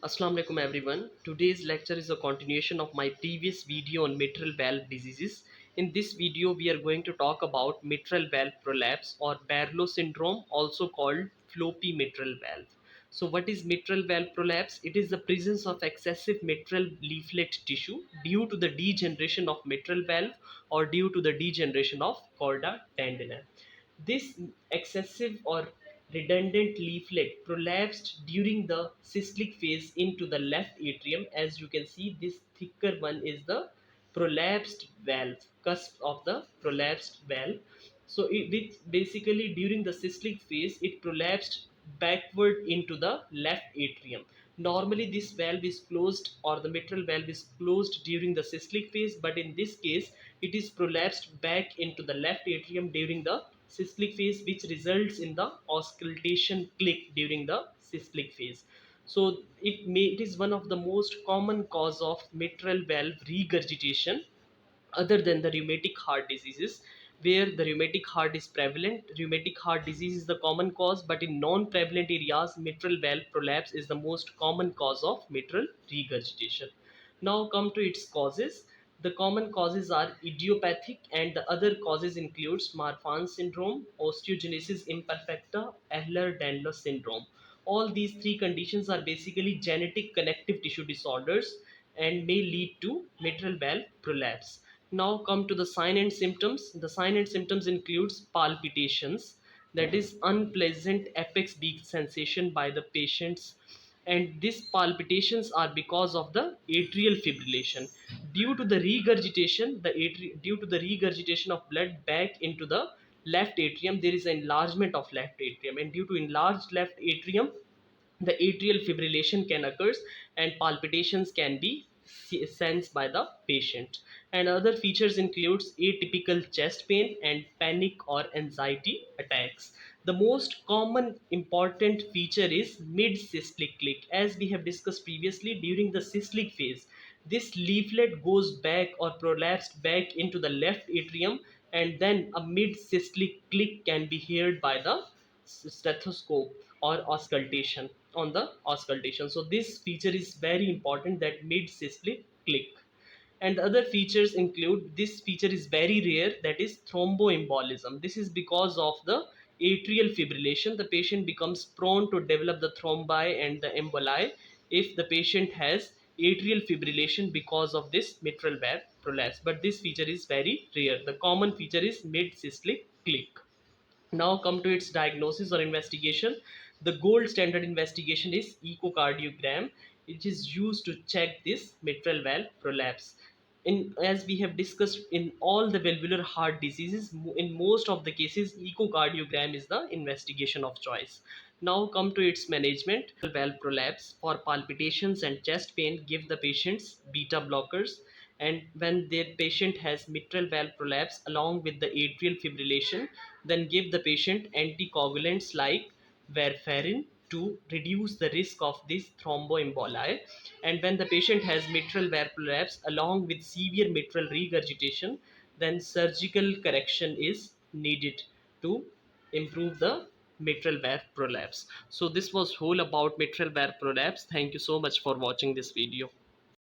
Assalamu alaikum everyone. Today's lecture is a continuation of my previous video on mitral valve diseases. In this video, we are going to talk about mitral valve prolapse or Barlow syndrome, also called floppy mitral valve. So what is mitral valve prolapse? It is the presence of excessive mitral leaflet tissue due to the degeneration of mitral valve or due to the degeneration of chorda tendineae. This excessive or redundant leaflet prolapsed during the cystolic phase into the left atrium. As you can see, this thicker one is the prolapsed valve, cusp of the prolapsed valve. So it basically during the cystolic phase, it prolapsed backward into the left atrium. Normally this valve is closed or the mitral valve is closed during the cystolic phase, but in this case it is prolapsed back into the left atrium during the cystolic phase, which results in the auscultation click during the cystolic phase. So it is one of the most common cause of mitral valve regurgitation other than the rheumatic heart diseases. Where the rheumatic heart is prevalent, rheumatic heart disease is the common cause, but in non-prevalent areas mitral valve prolapse is the most common cause of mitral regurgitation. Now come to its causes. The common causes are idiopathic, and the other causes includes Marfan syndrome, osteogenesis imperfecta, Ehlers-Danlos syndrome. All these three conditions are basically genetic connective tissue disorders and may lead to mitral valve prolapse. Now come to the sign and symptoms. The sign and symptoms includes palpitations, that is unpleasant apex beat sensation by the patients, and these palpitations are because of the atrial fibrillation due to the regurgitation. Due to the regurgitation of blood back into the left atrium, there is an enlargement of left atrium, and due to enlarged left atrium, the atrial fibrillation can occur and palpitations can be sensed by the patient. And other features includes atypical chest pain and panic or anxiety attacks. The most common important feature is mid cystolic click. As we have discussed previously, during the cystolic phase this leaflet goes back or prolapsed back into the left atrium, and then a mid cystolic click can be heard by the stethoscope or auscultation on the auscultation. So this feature is very important, that mid cystolic click. And other features include, this feature is very rare, that is thromboembolism. This is because of the atrial fibrillation. The patient becomes prone to develop the thrombi and the emboli if the patient has atrial fibrillation because of this mitral valve prolapse, but this feature is very rare. The common feature is mid cystolic click. Now come to its diagnosis or investigation. The gold standard investigation is echocardiogram. It is used to check this mitral valve prolapse. As we have discussed in all the valvular heart diseases, in most of the cases echocardiogram is the investigation of choice. Now come to its management. Valve prolapse, for palpitations and chest pain, give the patients beta blockers, and when their patient has mitral valve prolapse along with the atrial fibrillation, then give the patient anticoagulants like warfarin to reduce the risk of this thromboemboli. And when the patient has mitral valve prolapse along with severe mitral regurgitation, then surgical correction is needed to improve the mitral valve prolapse. So this was whole about mitral valve prolapse. Thank you so much for watching this video.